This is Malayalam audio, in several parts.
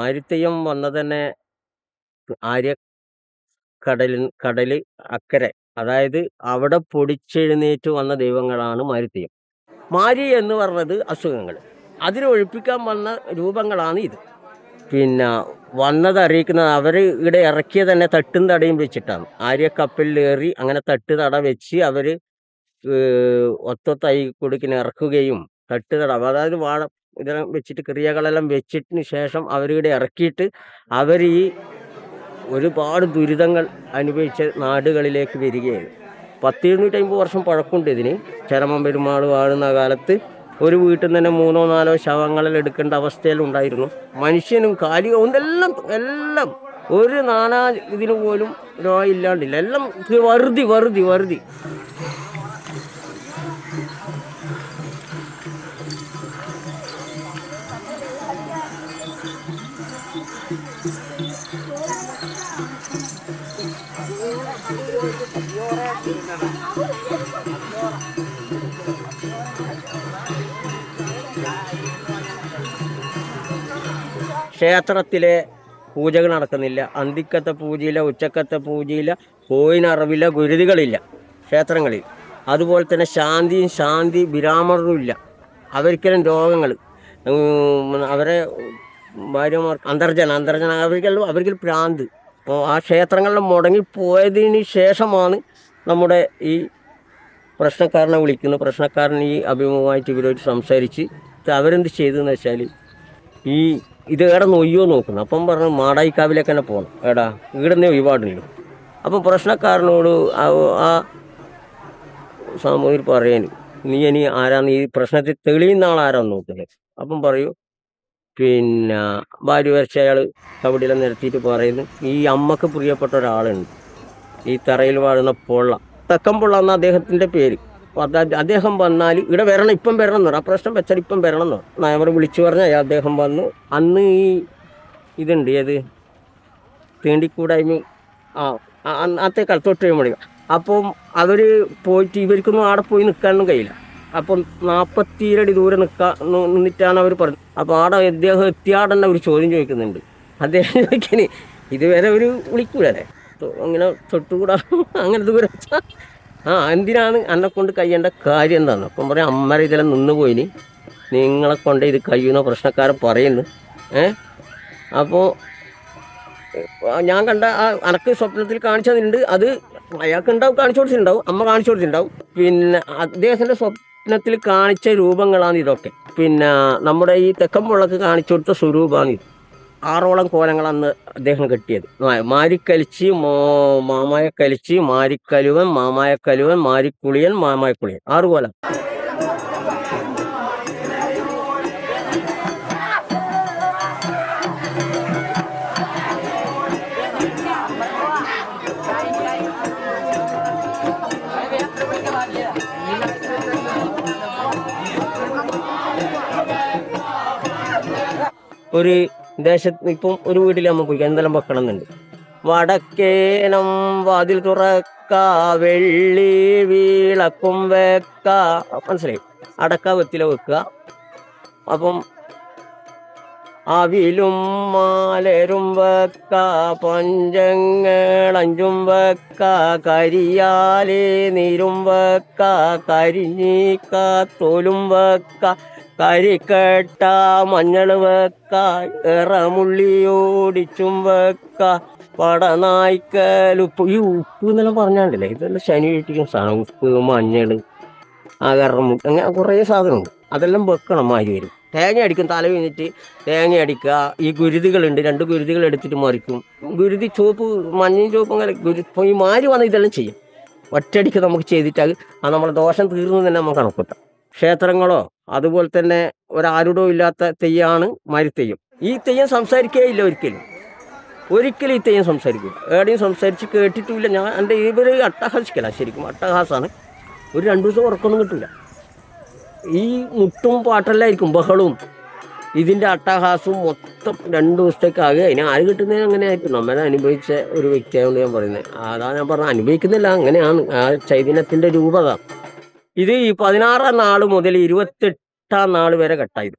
മാരിത്തെയ്യം വന്നത് തന്നെ കടല് അക്കരെ, അതായത് അവിടെ പൊടിച്ചെഴുന്നേറ്റ് വന്ന ദൈവങ്ങളാണ് മാരിത്തെയ്യം. മാരി എന്ന് പറഞ്ഞത് അസുഖങ്ങൾ, അതിനെ ഒഴിപ്പിക്കാൻ വന്ന രൂപങ്ങളാണ് ഇത്. പിന്നെ വന്നത് അറിയിക്കുന്നത് അവർ ഇവിടെ ഇറക്കിയ തന്നെ തട്ടും തടയും വെച്ചിട്ടാണ്. കപ്പലിലേറി അങ്ങനെ തട്ട് തട വെച്ച് അവർ ഒത്തൊത്തായി കൊടുക്കിനെ ഇറക്കുകയും തട്ട് തട, അതായത് വാഴ ഇതെല്ലാം വെച്ചിട്ട് ക്രിയകളെല്ലാം വെച്ചിട്ടിന് ശേഷം അവരിവിടെ ഇറക്കിയിട്ട് അവർ ഈ ഒരുപാട് ദുരിതങ്ങൾ അനുഭവിച്ച നാടുകളിലേക്ക് വരികയാണ്. 250 വർഷം പഴക്കമുണ്ട് ഇതിന്. ചരമം പെരുമാൾ വാഴുന്ന കാലത്ത് ഒരു വീട്ടിൽ നിന്ന് തന്നെ 3-4 ശവങ്ങളിൽ എടുക്കേണ്ട അവസ്ഥയിലുണ്ടായിരുന്നു. മനുഷ്യനും കാലികവും എല്ലാം ഒരു നാനാ ഇതിന് പോലും രോഗം ഇല്ലാണ്ടില്ല, എല്ലാം വറുതി. ക്ഷേത്രത്തിലെ പൂജകൾ നടക്കുന്നില്ല. അന്തിക്കത്തെ പൂജയില്ല, ഉച്ചക്കത്തെ പൂജയില്ല, കോയിനറവില്ല, ഗുരുതികളില്ല ക്ഷേത്രങ്ങളിൽ. അതുപോലെ തന്നെ ശാന്തി വിരാമറും ഇല്ല. അവർക്കെല്ലാം രോഗങ്ങൾ, അവരെ ഭാര്യമാർക്ക് അന്തർജന അവർക്ക് ഭ്രാന്ത്. അപ്പോൾ ആ ക്ഷേത്രങ്ങളിൽ മുടങ്ങിപ്പോയതിന് ശേഷമാണ് നമ്മുടെ ഈ പ്രശ്നക്കാരനെ വിളിക്കുന്നത്. പ്രശ്നക്കാരൻ ഈ അഭിമുഖമായിട്ട് ഇവരോട് സംസാരിച്ച് അവരെന്ത് ചെയ്തതെന്ന് വെച്ചാൽ ഇത് ഏടെ നൊയ്യോ നോക്കുന്നു. അപ്പം പറഞ്ഞു മാടായിക്കാവിലേക്ക് തന്നെ പോകണം, ഏടാ ഈടുന്നേ ഒഴിപാടുള്ളൂ. അപ്പം പ്രശ്നക്കാരനോട് ആ സാമൂഹിക പറയാൻ, നീ ഇനി ആരാന്ന് ഈ പ്രശ്നത്തിൽ തെളിയുന്ന ആളാരാന്ന് നോക്കുന്നത്. അപ്പം പറയൂ, പിന്നെ ഭാര്യ വരച്ച അയാൾ കബഡിയെല്ലാം നിരത്തിയിട്ട് പറയുന്നു, ഈ അമ്മക്ക് പ്രിയപ്പെട്ട ഒരാളുണ്ട്, ഈ തറയിൽ വാഴുന്ന തെക്കൻ പൊള്ള എന്ന അദ്ദേഹത്തിൻ്റെ പേര്. അദ്ദേഹം വന്നാൽ ഇവിടെ വരണം, ഇപ്പം വരണം എന്ന് പറഞ്ഞു. ആ പ്രശ്നം വെച്ചാൽ ഇപ്പം വരണം എന്ന് പറഞ്ഞു. നയമർ വിളിച്ചു പറഞ്ഞാൽ അദ്ദേഹം വന്നു. അന്ന് ഈ ഇതുണ്ട്, ഏത് തീണ്ടിക്കൂടായ്മ, അന്നത്തെ തൊട്ട് മണി. അപ്പം അവർ പോയിട്ട് ഇവർക്കൊന്നും അവിടെ പോയി നിൽക്കാനൊന്നും കഴിയില്ല. അപ്പം 40 അടി ദൂരെ നിന്നിട്ടാണ് അവർ പറഞ്ഞത്. അപ്പോൾ ആടെ അദ്ദേഹം എത്തിയാടന്നെ ഒരു ചോദ്യം ചോദിക്കുന്നുണ്ട്. അദ്ദേഹം ചോദിക്കാന് ഇതുവരെ ഒരു വിളിക്കൂലേ, അങ്ങനെ തൊട്ടുകൂടാ, അങ്ങനെ ദൂരം എന്തിനാണ് എന്നെ കൊണ്ട് കഴിയേണ്ട കാര്യം എന്താണെന്ന്. അപ്പം പറയാം, അമ്മരെ ഇതെല്ലാം നിന്ന് പോയിന്, നിങ്ങളെ കൊണ്ട് ഇത് കഴിയുന്ന പ്രശ്നക്കാരൻ പറയുന്നു. അപ്പോൾ ഞാൻ കണ്ട അനക്ക് സ്വപ്നത്തിൽ കാണിച്ചതുണ്ട്, അത് അയാൾക്കുണ്ടാവും, കാണിച്ചു കൊടുത്തിട്ടുണ്ടാവും, അമ്മ കാണിച്ചു കൊടുത്തിട്ടുണ്ടാവും. പിന്നെ അദ്ദേഹത്തിൻ്റെ സ്വപ്നത്തിൽ കാണിച്ച രൂപങ്ങളാണ് ഇതൊക്കെ. പിന്നെ നമ്മുടെ ഈ തെക്കൻ പൊള്ളക്ക് കാണിച്ചു കൊടുത്ത സ്വരൂപമാണ് ഇത്. 6ഓളം കോലങ്ങളന്ന് അദ്ദേഹം കെട്ടിയത്. മാരിക്കലിച്ച്, മാമായക്കലിച്ച്, മാരിക്കലുവൻ, മാമായക്കലുവൻ, മാരിക്കുളിയൻ, മാമായക്കുളിയൻ, 6 കോലം. ഒരു ദേശത്ത് ഇപ്പം ഒരു വീട്ടിൽ നമ്മൾ പോയി എന്തെല്ലാം വെക്കണം എന്നുണ്ട്. വടക്കേനം വാതിൽ തുറക്ക, വെള്ളി വീളക്കും വെക്ക, മനസ്സിലായി, അടക്ക വെത്തില വെക്കുക. അപ്പം അവിലും മാലരും വെക്ക, പഞ്ചങ്ങളഞ്ചും വെക്ക, കരിയാലേ നീരും വെക്ക, കരിഞ്ഞീക്ക തോലും വെക്ക, കരിക്കട്ട മഞ്ഞൾ വെക്ക, എറമുള്ളിയോടിച്ചും വെക്ക, പടനായ്ക്കലുപ്പ്. ഈ ഉപ്പ് എന്നെല്ലാം പറഞ്ഞാണ്ടല്ലേ, ഇതെല്ലാം ശനി വീട്ടിക്കുന്ന സാധനം. ഉപ്പ്, മഞ്ഞൾ, അകറമുട്ട്, അങ്ങനെ കുറേ സാധനമുണ്ട്. അതെല്ലാം വെക്കണം. മാരി വരും, തേങ്ങ അടിക്കും, തല കഴിഞ്ഞിട്ട് തേങ്ങ അടിക്കുക. ഈ ഗുരുതികളുണ്ട്, 2 ഗുരുതികൾ എടുത്തിട്ട് മറിക്കും. ഗുരുതി ചുവപ്പ്, മഞ്ഞയും ചുവപ്പും അങ്ങനെ. ഈ മാരി വന്ന് ഇതെല്ലാം ചെയ്യും. ഒറ്റയടിക്ക് നമുക്ക് ചെയ്തിട്ടാൽ അത് നമ്മുടെ ദോഷം തീർന്നു തന്നെ നമുക്ക് കണക്കൂട്ടാം. ക്ഷേത്രങ്ങളോ അതുപോലെ തന്നെ ഒരാരുടോ ഇല്ലാത്ത തെയ്യാണ് മാരിത്തെയ്യം. ഈ തെയ്യം സംസാരിക്കുകയില്ല ഒരിക്കലും ഈ തെയ്യം സംസാരിക്കില്ല. എവിടെയും സംസാരിച്ച് കേട്ടിട്ടില്ല. ഞാൻ എൻ്റെ ഇവർ അട്ടഹാസിക്കല, ശരിക്കും അട്ടഹാസാണ്. ഒരു 2 ദിവസം ഉറക്കൊന്നും കിട്ടില്ല. ഈ മുട്ടും പാട്ടെല്ലായിരിക്കും, ബഹളവും ഇതിൻ്റെ അട്ടഹാസവും മൊത്തം 2 ദിവസത്തേക്ക് ആകുക. അതിന് ആര് കിട്ടുന്നതിന് അങ്ങനെ ആയിരിക്കും. നമ്മളെ അനുഭവിച്ച ഒരു വ്യക്തിയായതുകൊണ്ട് ഞാൻ പറയുന്നത്. അതാണ് ഞാൻ പറഞ്ഞത്, അനുഭവിക്കുന്നില്ല, അങ്ങനെയാണ് ആ ചൈതന്യത്തിൻ്റെ രൂപത. ഇത് ഈ 16-ാം നാൾ മുതൽ 28-ാം നാൾ വരെ കട്ടായത്.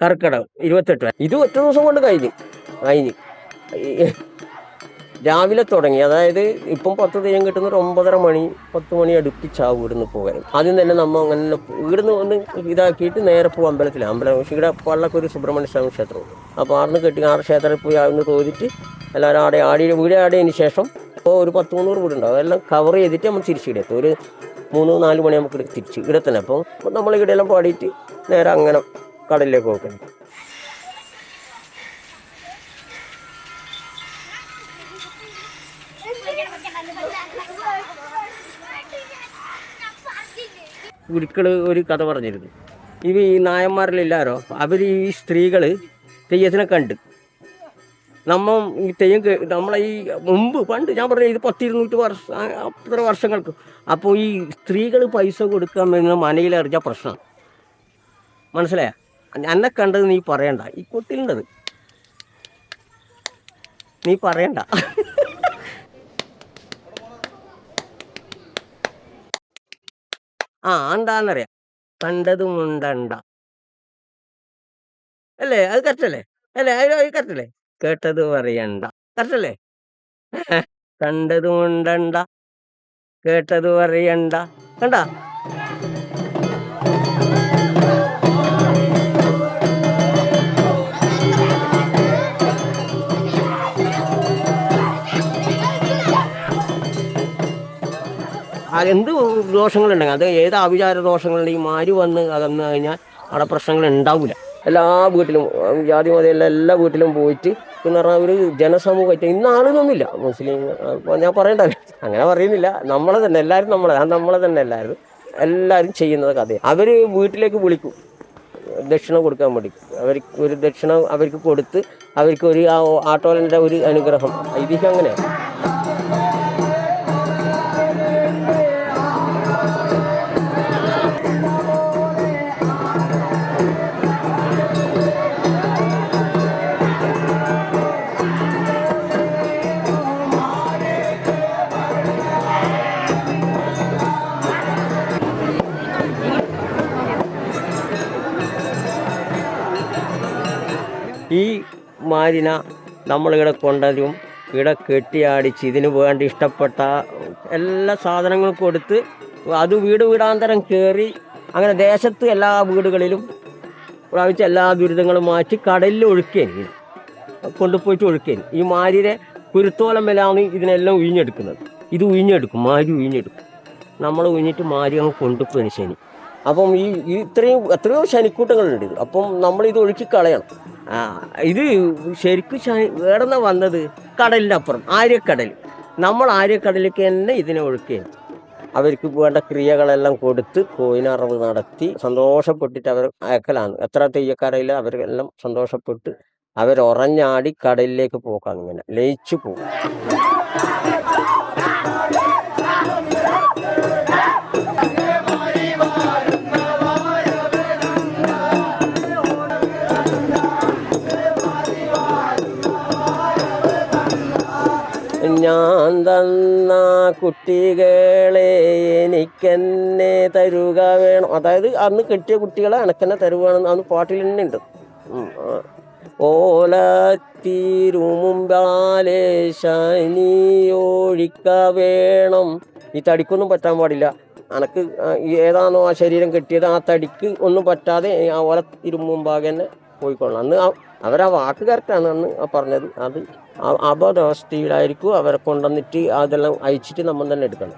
കർക്കിടകം 28 ഇത് ഒറ്റ ദിവസം കൊണ്ട് കഴിഞ്ഞ് രാവിലെ തുടങ്ങി. അതായത് ഇപ്പം 10 തെയ്യം കിട്ടുന്ന ഒരു 9:30 മണി 10 മണി അടുപ്പിച്ചാവും ഇവിടുന്ന് പോകാൻ. ആദ്യം തന്നെ നമ്മൾ അങ്ങനെ ഇവിടുന്ന് ഒന്ന് ഇതാക്കിയിട്ട് നേരെ പോകും അമ്പലം ഇവിടെ പള്ളക്കൊരു സുബ്രഹ്മണ്യ സ്വാമി ക്ഷേത്രമുണ്ട്. അപ്പോൾ ആടുന്ന് കെട്ടി ആ ക്ഷേത്രത്തിൽ പോയി അവിടുന്ന് തോന്നിട്ട് എല്ലാവരും വീട് ആടിയതിന് ശേഷം ഇപ്പോൾ ഒരു 10-300 വീടുണ്ടാവും. അതെല്ലാം കവർ ചെയ്തിട്ട് നമ്മൾ തിരിച്ചിടെത്തും. ഒരു 3-4 മണി നമുക്ക് തിരിച്ച് ഇവിടെ തന്നെ. അപ്പോൾ നമ്മൾ ഇവിടെയെല്ലാം പാടിയിട്ട് നേരെ അങ്ങനെ കടലിലേക്ക് പോക്കണം. ഗുരുക്കൾ ഒരു കഥ പറഞ്ഞിരുന്നു. ഈ നായന്മാരിലില്ലാരോ അവർ ഈ സ്ത്രീകൾ തെയ്യത്തിനെ കണ്ട് ഈ തെയ്യം നമ്മളെ ഈ മുമ്പ് പണ്ട് ഞാൻ പറഞ്ഞ ഇത് 100-200 വർഷം അത്ര വർഷങ്ങൾക്ക്. അപ്പോൾ ഈ സ്ത്രീകൾ പൈസ കൊടുക്കാൻ വരുന്ന മനയിലെറിഞ്ഞ പ്രശ്നം മനസ്സിലായ. എന്നെ കണ്ടത് നീ പറയണ്ട, ഈ കൊട്ടിലുണ്ടത് നീ പറയണ്ട. എന്താന്നറിയാം, കണ്ടതും ഉണ്ടണ്ട അല്ലേ? അത് കറക്റ്റല്ലേ? അല്ലേ? അത് കറക്റ്റല്ലേ? കേട്ടത് പറയണ്ട കറക്റ്റല്ലേ? കണ്ടതും ഉണ്ടണ്ട കേട്ടത് പറയണ്ട. കണ്ട എന്ത് ദോഷങ്ങളുണ്ടെങ്കിൽ അത് ഏത് ആഭിചാര ദോഷങ്ങളുണ്ടെങ്കിൽ മാരി വന്ന് അകന്നു കഴിഞ്ഞാൽ അവിടെ പ്രശ്നങ്ങൾ ഉണ്ടാവില്ല. എല്ലാ വീട്ടിലും ജാതി മതമുള്ള എല്ലാ വീട്ടിലും പോയിട്ട് എന്ന് പറഞ്ഞാൽ ഒരു ജനസമൂഹമായിട്ട് ഇന്ന് ആളുകളൊന്നുമില്ല. മുസ്ലിം ഞാൻ പറയണ്ടല്ലോ, അങ്ങനെ പറയുന്നില്ല. നമ്മളെ തന്നെ എല്ലാവരും നമ്മളെ തന്നെ എല്ലാവരും ചെയ്യുന്നത് കഥയാണ്. അവർ വീട്ടിലേക്ക് വിളിക്കും ദക്ഷിണ കൊടുക്കാൻ വേണ്ടി. അവർക്ക് ഒരു ദക്ഷിണ അവർക്ക് കൊടുത്ത് അവർക്ക് ഒരു ആട്ടോലൻ്റെ ഒരു അനുഗ്രഹം ഐതിഹ്യം അങ്ങനെയാണ്. ഈ മാരിന നമ്മളിവിടെ കൊണ്ടതും ഇവിടെ കെട്ടിയാടിച്ച് ഇതിന് വേണ്ടി ഇഷ്ടപ്പെട്ട എല്ലാ സാധനങ്ങളും കൊടുത്ത് അത് വീടാന്തരം കയറി അങ്ങനെ ദേശത്ത് എല്ലാ വീടുകളിലും പ്രാപിച്ച എല്ലാ ദുരിതങ്ങളും മാറ്റി കടലിൽ ഒഴുക്കേന് കൊണ്ടുപോയിട്ട് ഒഴുക്കേന്. ഈ മാരിനെ കുരുത്തോലം വിലാണ് ഇതിനെല്ലാം ഉഴിഞ്ഞെടുക്കുന്നത്. ഇത് ഉഴിഞ്ഞെടുക്കും, മാരി ഉഴിഞ്ഞെടുക്കും. നമ്മൾ ഉഴിഞ്ഞിട്ട് മാരി അങ്ങ് കൊണ്ടുപോയി ശനി. അപ്പം ഈ എത്രയോ ശനിക്കൂട്ടങ്ങളുണ്ട്. അപ്പം നമ്മളിത് ഒഴുക്കി കളയണം. ഇത് ശരിക്കും എവിടെ നിന്നാണ് വന്നത്? കടലിൻ്റെ അപ്പുറം ആര്യക്കടൽ. നമ്മൾ ആര്യക്കടലിലേക്ക് തന്നെ ഇതിനെ ഒഴുക്കുകയാണ്. അവർക്ക് വേണ്ട ക്രിയകളെല്ലാം കൊടുത്ത് കോയിനറവ് നടത്തി സന്തോഷപ്പെട്ടിട്ട് അവർ അയക്കലാണ്. എത്ര തെയ്യക്കാരയില്ല അവരെല്ലാം സന്തോഷപ്പെട്ട് അവരുറഞ്ഞാടി കടലിലേക്ക് പോക്കാണ്. ഇങ്ങനെ ലയിച്ചു പോകും. ഞാൻ തന്ന കുട്ടികളെ എനിക്കെന്നെ തരുക വേണം. അതായത് അന്ന് കെട്ടിയ കുട്ടികളെ എനക്കെന്നെ തരുവാണെന്ന് അന്ന് പാട്ടിൽ തന്നെ ഉണ്ട്. ഓലത്തിരുമുമ്പാലെ ശനിയൊഴിക്ക വേണം. ഈ തടിക്കൊന്നും പറ്റാൻ പാടില്ല. എനക്ക് ഏതാണോ ആ ശരീരം കെട്ടിയത് ആ തടിക്ക് ഒന്നും പറ്റാതെ ആ ഓലത്തിരുമുമ്പാകെ തന്നെ പോയിക്കൊള്ളണം. അന്ന് അവരാ വാക്ക് കറക്റ്റാണ് അന്ന് പറഞ്ഞത്. അത് അബോധാവസ്ഥയിലായിരിക്കും അവരെ കൊണ്ടുവന്നിട്ട് അതെല്ലാം അയച്ചിട്ട് നമ്മൾ തന്നെ എടുക്കണം.